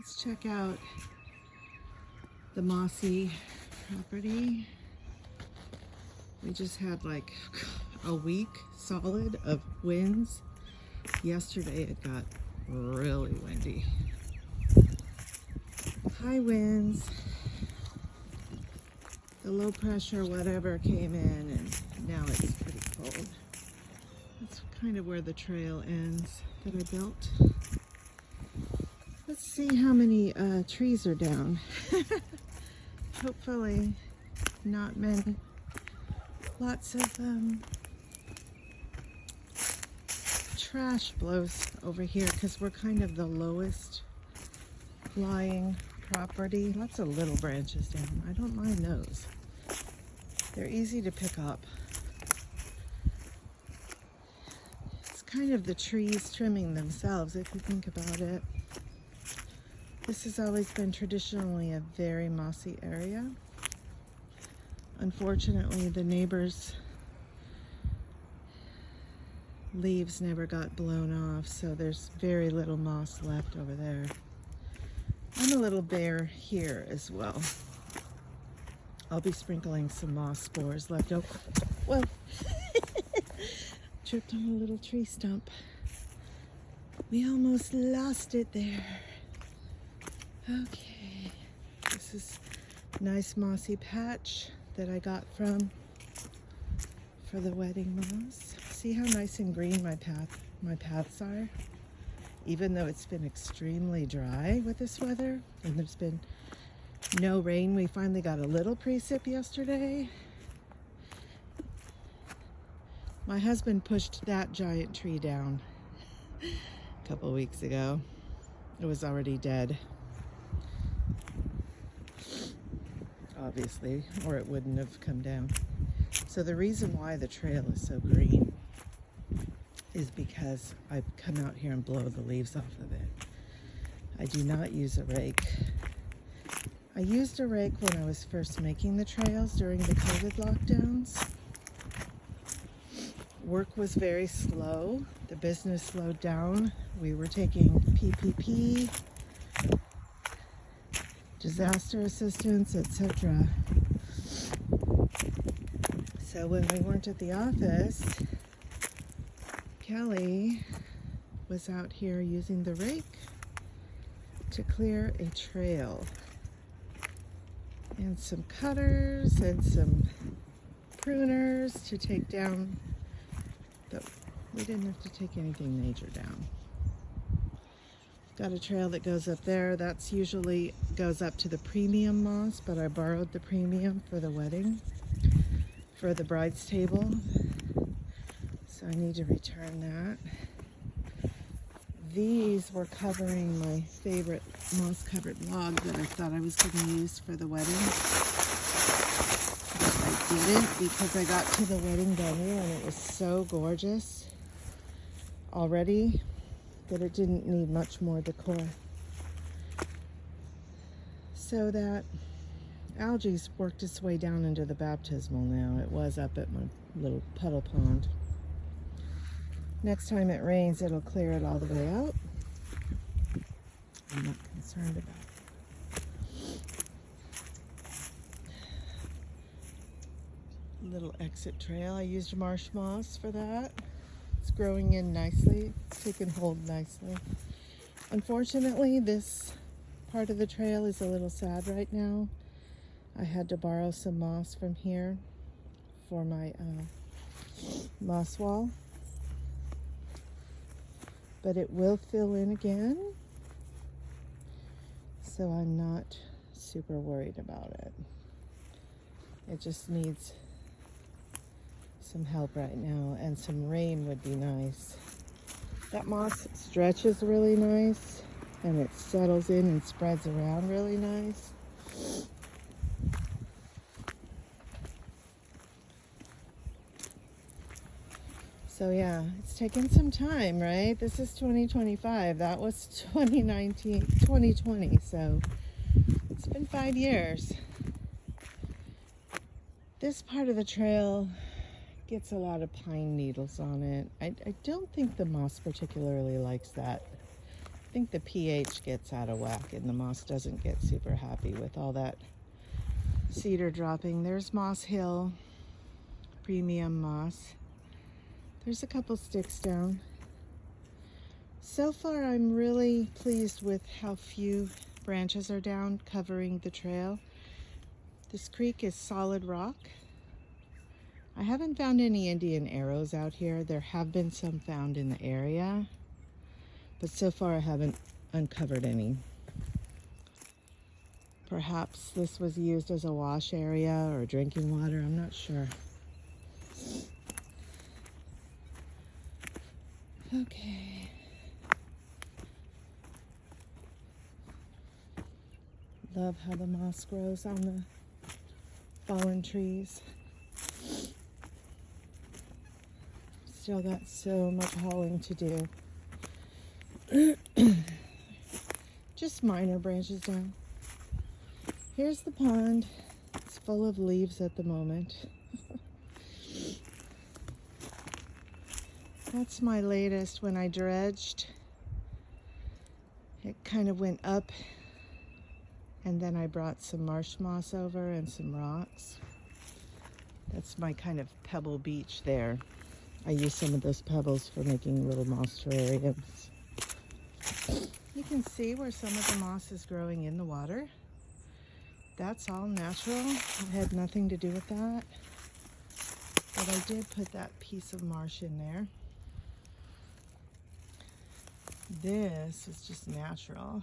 Let's check out the Mossy property. We just had like a week solid of winds. Yesterday it got really windy. High winds. The low pressure whatever came in and now it's pretty cold. That's kind of where the trail ends that I built. Let's see how many trees are down. Hopefully not many. Lots of trash blows over here because we're kind of the lowest lying property. Lots of little branches down. I don't mind those. They're easy to pick up. It's kind of the trees trimming themselves if you think about it. This has always been traditionally a very mossy area. Unfortunately, the neighbors' leaves never got blown off, so there's very little moss left over there. I'm a little bare here as well. I'll be sprinkling some moss spores left over. Well, tripped on a little tree stump. We almost lost it there. Okay, this is a nice mossy patch that I got for the wedding moss. See how nice and green my paths are? Even though it's been extremely dry with this weather and there's been no rain. We finally got a little precip yesterday. My husband pushed that giant tree down a couple weeks ago. It was already dead, obviously, or it wouldn't have come down. So the reason why the trail is so green is because I come out here and blow the leaves off of it. I do not use a rake. I used a rake when I was first making the trails during the COVID lockdowns. Work was very slow. The business slowed down. We were taking PPP, disaster assistance, etc. So when we weren't at the office, Kelly was out here using the rake to clear a trail. And some cutters and some pruners to take down, but we didn't have to take anything major down. Got a trail that goes up there. That's usually goes up to the premium moss, but I borrowed the premium for the wedding, for the bride's table. So I need to return that. These were covering my favorite moss-covered log that I thought I was going to use for the wedding. But I didn't because I got to the wedding venue and it was so gorgeous already that it didn't need much more decor. So that algae's worked its way down into the baptismal now. It was up at my little puddle pond. Next time it rains, it'll clear it all the way out. I'm not concerned about it. Little exit trail. I used marsh moss for that. It's growing in nicely. It's taken hold nicely. Unfortunately, this part of the trail is a little sad right now. I had to borrow some moss from here for my moss wall. But it will fill in again, so I'm not super worried about it. It just needs some help right now, and some rain would be nice. That moss stretches really nice, and it settles in and spreads around really nice. So yeah, it's taken some time, right? This is 2025. That was 2020. So it's been 5 years. This part of the trail gets a lot of pine needles on it. I don't think the moss particularly likes that. I think the pH gets out of whack and the moss doesn't get super happy with all that cedar dropping. There's Moss Hill, premium moss. There's a couple sticks down. So far, I'm really pleased with how few branches are down covering the trail. This creek is solid rock. I haven't found any Indian arrows out here. There have been some found in the area, but so far I haven't uncovered any. Perhaps this was used as a wash area or drinking water, I'm not sure. Okay. Love how the moss grows on the fallen trees. Still got so much hauling to do. Just minor branches down. Here's the pond. It's full of leaves at the moment. That's my latest. When I dredged, it kind of went up, and then I brought some marsh moss over and some rocks. That's my kind of pebble beach there. I use some of those pebbles for making little moss terrariums. You can see where some of the moss is growing in the water. That's all natural. It had nothing to do with that. But I did put that piece of marsh in there. This is just natural.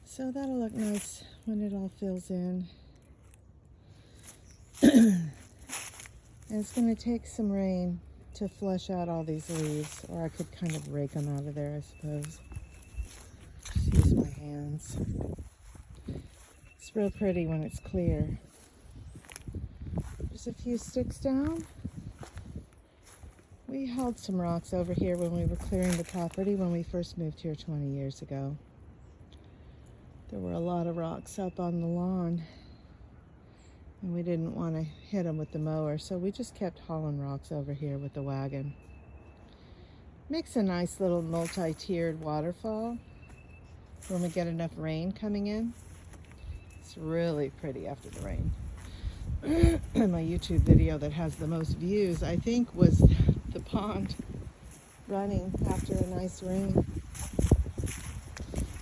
So that'll look nice when it all fills in. And it's going to take some rain to flush out all these leaves, or I could kind of rake them out of there, I suppose. Just use my hands. It's real pretty when it's clear. There's a few sticks down. We hauled some rocks over here when we were clearing the property when we first moved here 20 years ago. There were a lot of rocks up on the lawn, and we didn't want to hit them with the mower, so we just kept hauling rocks over here with the wagon. Makes a nice little multi-tiered waterfall when we get enough rain coming in. It's really pretty after the rain. My YouTube video that has the most views, I think, was the pond running after a nice rain.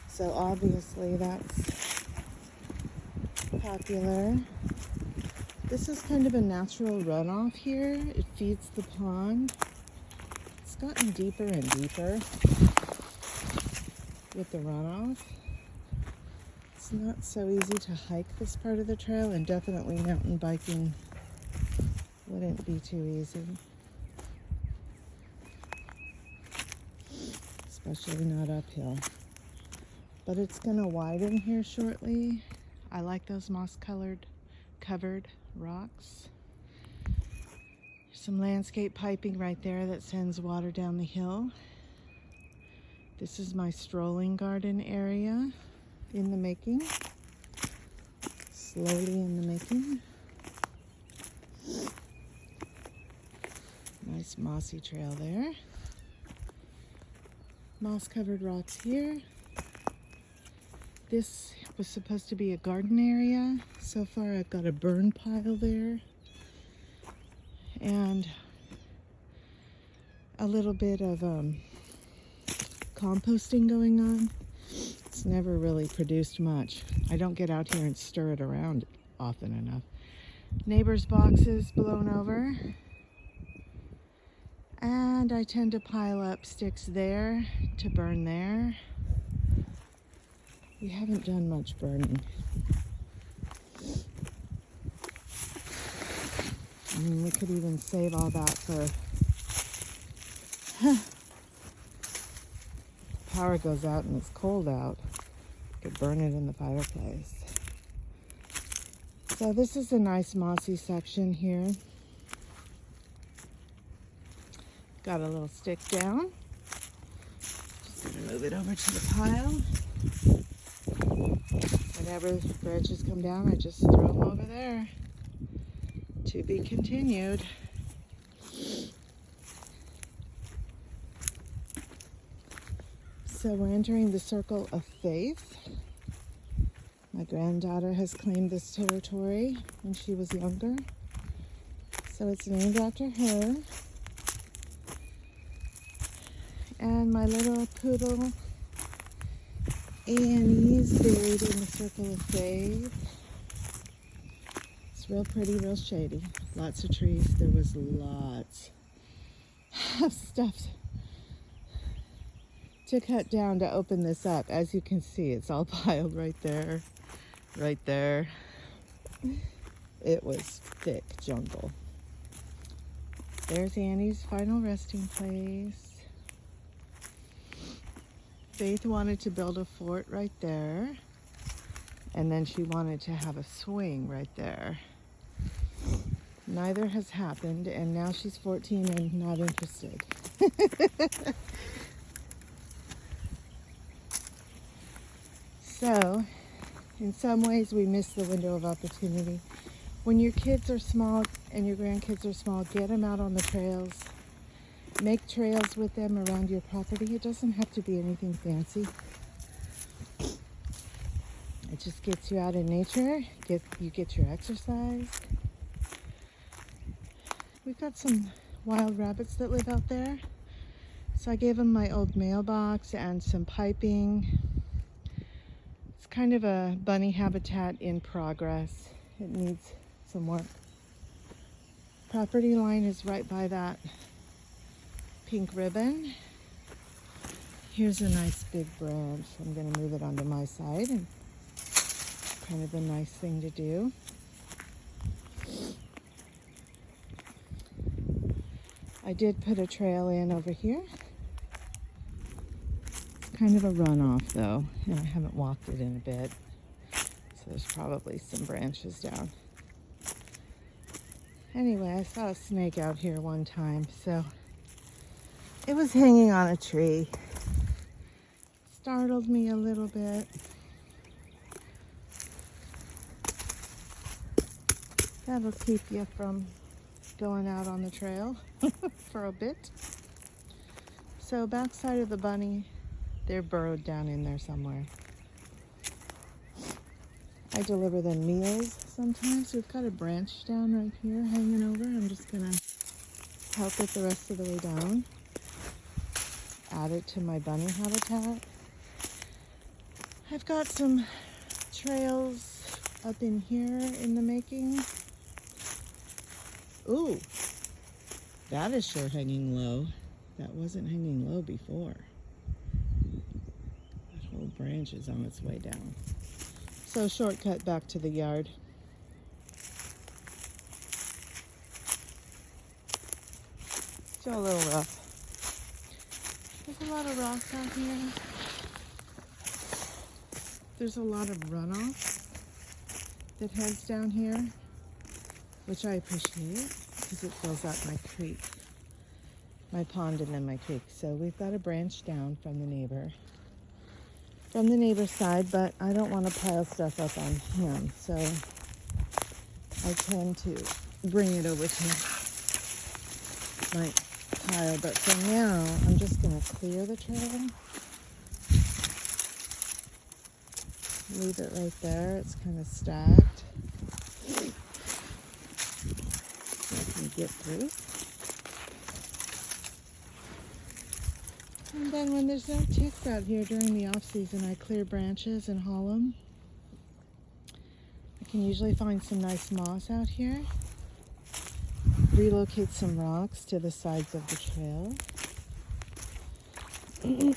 So obviously that's popular. This is kind of a natural runoff here. It feeds the pond. It's gotten deeper and deeper with the runoff. It's not so easy to hike this part of the trail, and definitely mountain biking wouldn't be too easy. Especially not uphill. But it's gonna widen here shortly. I like those moss-covered rocks. There's some landscape piping right there that sends water down the hill. This is my strolling garden area in the making. Slowly in the making. Nice mossy trail there. Moss-covered rocks here. This was supposed to be a garden area. So far I've got a burn pile there and a little bit of composting going on. It's never really produced much. I don't get out here and stir it around often enough. Neighbors' boxes blown over, and I tend to pile up sticks there to burn there. We haven't done much burning. I mean, we could even save all that for... Power goes out and it's cold out. Could burn it in the fireplace. So this is a nice mossy section here. Got a little stick down. Just gonna move it over to the pile. Whenever branches come down, I just throw them over there. To be continued. So we're entering the circle of faith. My granddaughter has claimed this territory when she was younger. So it's named after her. And my little poodle, Annie's buried in the circle of faith. It's real pretty, real shady. Lots of trees. There was lots of stuff to cut down to open this up. As you can see, it's all piled right there, right there. It was thick jungle. There's Annie's final resting place. Faith wanted to build a fort right there, and then she wanted to have a swing right there. Neither has happened, and now she's 14 and not interested. So, in some ways, we miss the window of opportunity. When your kids are small and your grandkids are small, get them out on the trails. Make trails with them around your property. It doesn't have to be anything fancy. It just gets you out in nature. You get your exercise. We've got some wild rabbits that live out there. So I gave them my old mailbox and some piping. It's kind of a bunny habitat in progress. It needs some work. Property line is right by that pink ribbon. Here's a nice big branch. I'm going to move it onto my side, and kind of a nice thing to do. I did put a trail in over here. It's kind of a runoff though, and I haven't walked it in a bit. So there's probably some branches down. Anyway, I saw a snake out here one time, so it was hanging on a tree. Startled me a little bit. That'll keep you from going out on the trail for a bit. So backside of the bunny, they're burrowed down in there somewhere. I deliver them meals sometimes. We've got a branch down right here hanging over. I'm just gonna help it the rest of the way down. Add it to my bunny habitat. I've got some trails up in here in the making. Ooh, that is sure hanging low. That wasn't hanging low before. That whole branch is on its way down. So shortcut back to the yard. Still a little rough. There's a lot of rocks out here. There's a lot of runoff that heads down here, which I appreciate because it fills up my creek, my pond, and then my creek. So we've got a branch down from the neighbor's side, but I don't want to pile stuff up on him, so I tend to bring it over to my pile. But for now, I'm just going to clear the trail. Leave it right there. It's kind of stacked. So I can get through. And then when there's no ticks out here during the off season, I clear branches and haul them. I can usually find some nice moss out here. Relocate some rocks to the sides of the trail. I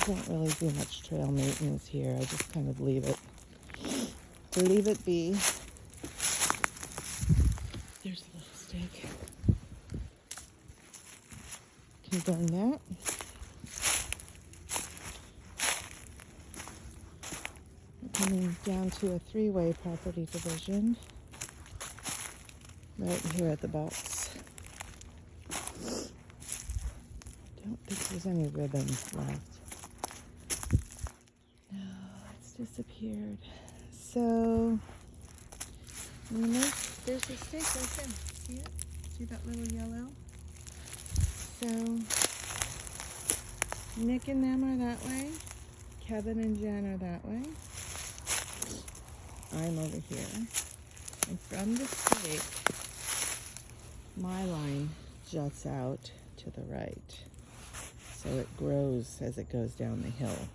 don't really do much trail maintenance here. I just kind of leave it be. There's a little stick. Can burn that. We're coming down to a 3-way property division right here at the box. Don't think there's any ribbons left. No, it's disappeared. So, there's a stake right there. See it? See that little yellow? So, Nick and them are that way. Kevin and Jen are that way. I'm over here. And from the stake, my line juts out to the right. So it grows as it goes down the hill.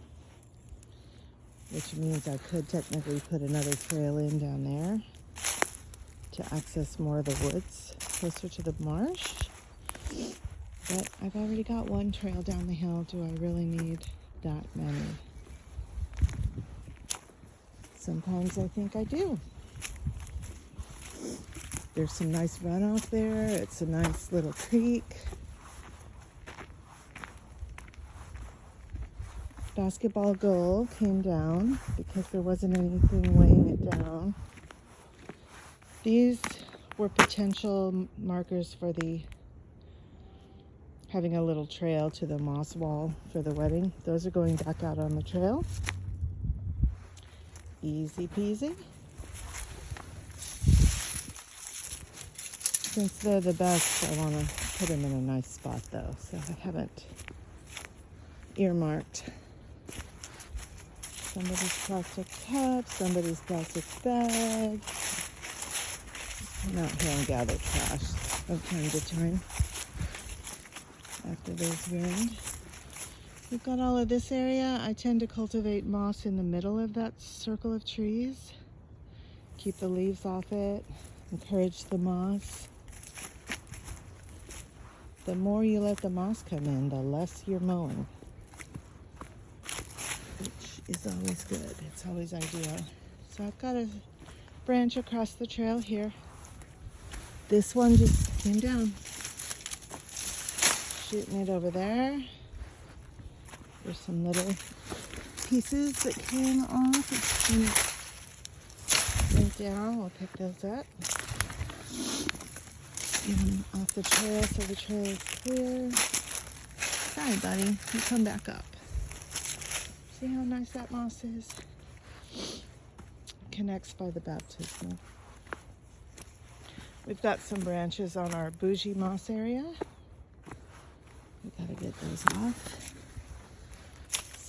Which means I could technically put another trail in down there to access more of the woods closer to the marsh. But I've already got one trail down the hill. Do I really need that many? Sometimes I think I do. There's some nice runoff there. It's a nice little creek. Basketball goal came down because there wasn't anything weighing it down. These were potential markers for having a little trail to the moss wall for the wedding. Those are going back out on the trail. Easy peasy. Since they're the best, I want to put them in a nice spot though, so I haven't earmarked somebody's plastic cup, somebody's plastic bag. Come out here and gather trash from time to time after there's wind. We've got all of this area. I tend to cultivate moss in the middle of that circle of trees. Keep the leaves off it, encourage the moss. The more you let the moss come in, the less you're mowing. Is always good. It's always ideal. So I've got a branch across the trail here. This one just came down. Shooting it over there. There's some little pieces that came off. It's went down. We'll pick those up. Get them off the trail so the trail is clear. Sorry, buddy. You come back up. See how nice that moss is? Connects by the baptismal. We've got some branches on our bougie moss area. We gotta get those off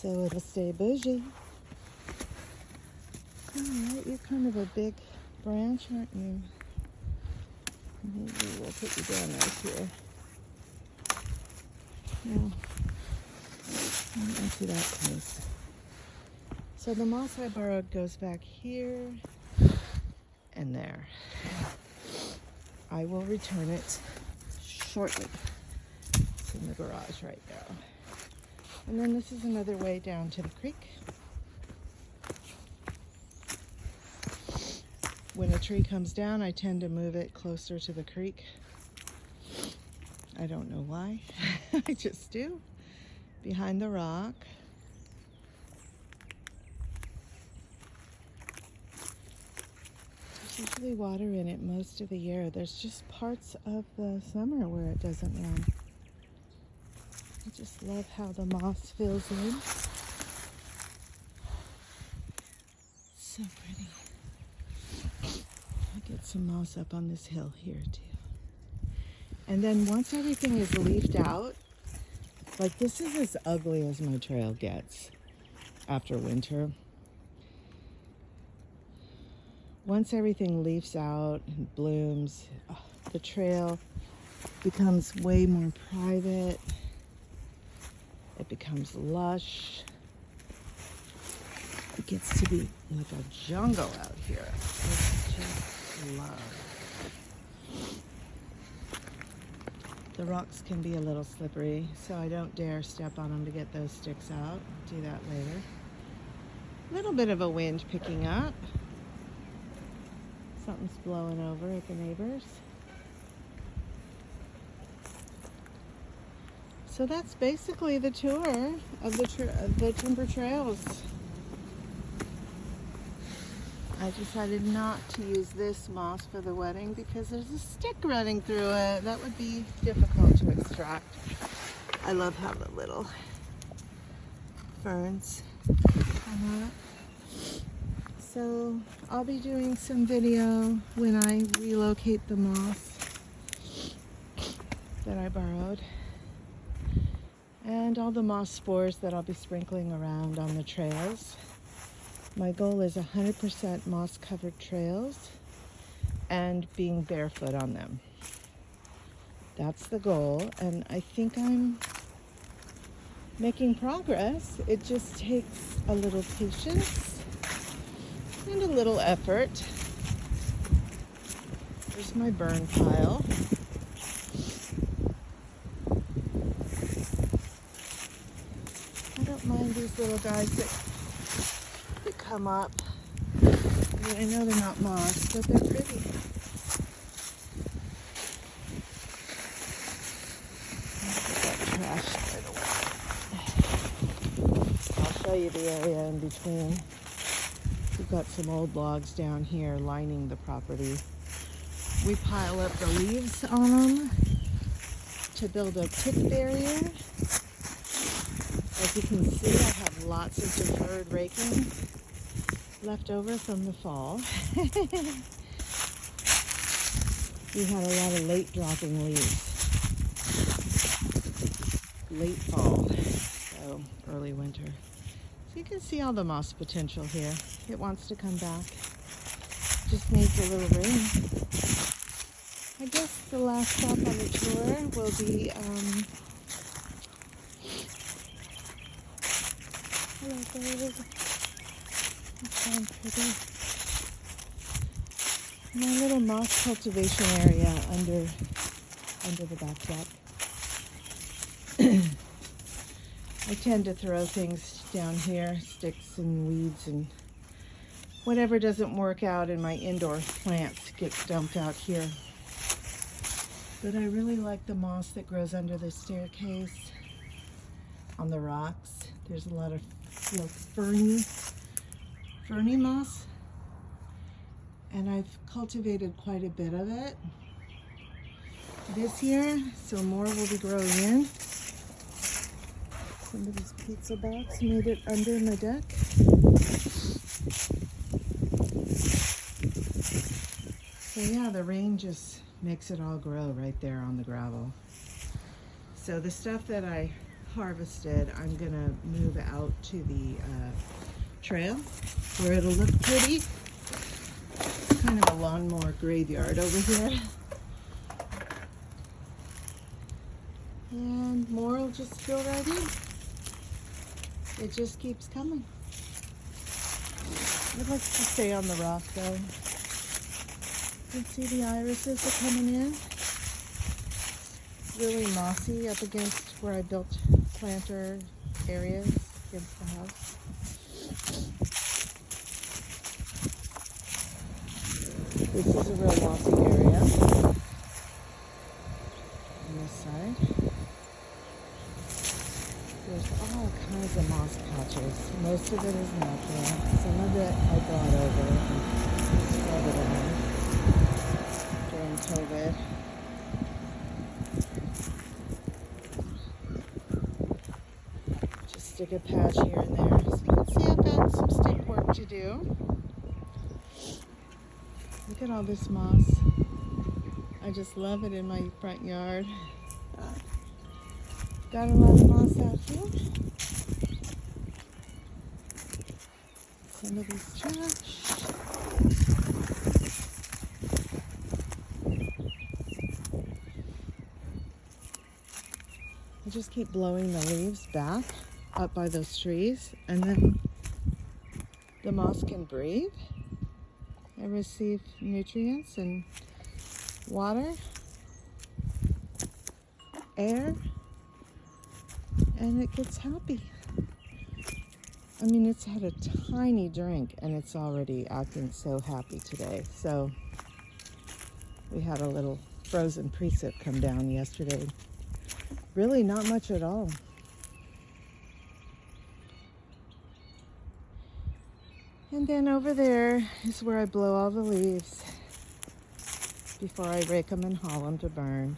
so it'll stay bougie. Alright, you're kind of a big branch, aren't you? Maybe we'll put you down right here. No, I don't see that close. So the moss I borrowed goes back here and there. I will return it shortly. It's in the garage right now. And then this is another way down to the creek. When a tree comes down, I tend to move it closer to the creek. I don't know why. I just do. Behind the rock. There's usually water in it most of the year. There's just parts of the summer where it doesn't run. I just love how the moss fills in. So pretty. I'll get some moss up on this hill here too. And then once everything is leafed out, like this is as ugly as my trail gets after winter. Once everything leaves out and blooms, the trail becomes way more private. It becomes lush. It gets to be like a jungle out here. I just love. The rocks can be a little slippery, so I don't dare step on them to get those sticks out. Do that later. A little bit of a wind picking up. Something's blowing over at the neighbors. So that's basically the tour of the timber trails. I decided not to use this moss for the wedding because there's a stick running through it. That would be difficult to extract. I love how the little ferns come up. So I'll be doing some video when I relocate the moss that I borrowed. And and all the moss spores that I'll be sprinkling around on the trails. My goal is 100% moss covered trails and being barefoot on them. That's the goal, and I think I'm making progress. It just takes a little patience and a little effort. There's my burn pile. I don't mind these little guys that come up. I mean, I know they're not moss, but they're pretty. Trash right away. I'll show you the area in between. We've got some old logs down here lining the property. We pile up the leaves on them to build a tick barrier. As you can see, I have lots of deferred raking left over from the fall. We had a lot of late dropping leaves. Late fall, so early winter. So you can see all the moss potential here. It wants to come back. Just needs a little rain. I guess the last stop on the tour will be hello, baby. You sound pretty. My little moss cultivation area under the back deck. I tend to throw things down here, sticks and weeds and whatever doesn't work out in my indoor plants gets dumped out here. But I really like the moss that grows under the staircase, on the rocks. There's a lot of ferny moss, and I've cultivated quite a bit of it this year, so more will be growing in. Somebody's pizza box made it under my deck. So yeah, the rain just makes it all grow right there on the gravel. So the stuff that I harvested, I'm gonna move out to the trail where it'll look pretty. Kind of a lawnmower graveyard over here. And more will just fill right in. It just keeps coming. It likes to stay on the rock though. You can see the irises are coming in. It's really mossy up against where I built planter areas against the house. This is a real mossy area on this side. There's all kinds of moss patches. Most of it is natural. Some of it I brought over and spread it around during COVID. Just stick a patch here and there. So you can see I've got some stake work to do. Look at all this moss. I just love it in my front yard. Got a lot of moss out here. Some of this trash. I just keep blowing the leaves back up by those trees, and then the moss can breathe and receive nutrients and water, air, and it gets happy. I mean, it's had a tiny drink and it's already acting so happy today. So we had a little frozen precip come down yesterday. Really not much at all. And then over there is where I blow all the leaves before I rake them and haul them to burn,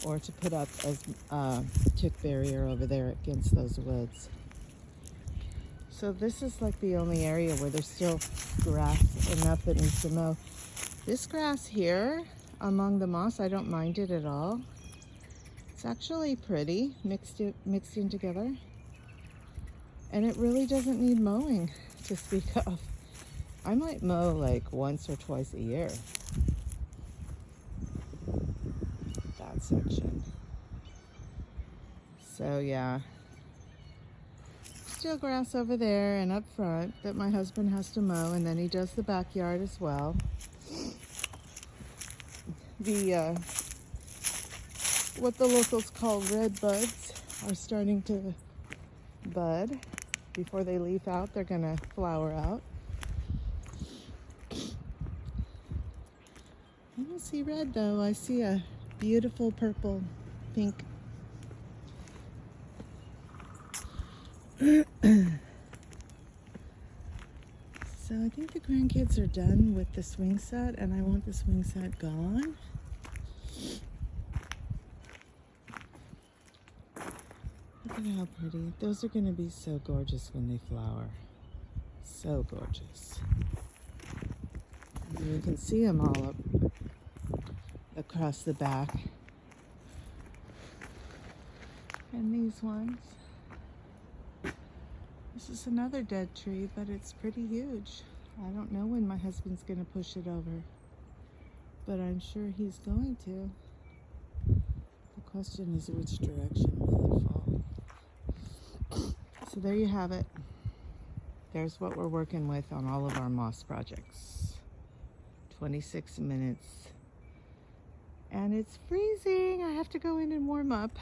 or to put up as a tick barrier over there against those woods. So this is like the only area where there's still grass enough that needs to mow. This grass here among the moss, I don't mind it at all. It's It's actually pretty, mixed in together. And it really doesn't need mowing to speak of. I might mow like once or twice a year. That section. So yeah. Still grass over there and up front that my husband has to mow, and then he does the backyard as well. The what the locals call red buds are starting to bud. Before they leaf out, they're gonna flower out. I don't see red though. I see a beautiful purple, pink. So I think the grandkids are done with the swing set, and I want the swing set gone. Look at how pretty. Those are going to be so gorgeous when they flower. So gorgeous. And you can see them all up across the back. And these ones. This is another dead tree, but it's pretty huge. I don't know when my husband's going to push it over, but I'm sure he's going to. The question is, which direction will it fall? So there you have it. There's what we're working with on all of our moss projects. 26 minutes. And it's freezing. I have to go in and warm up.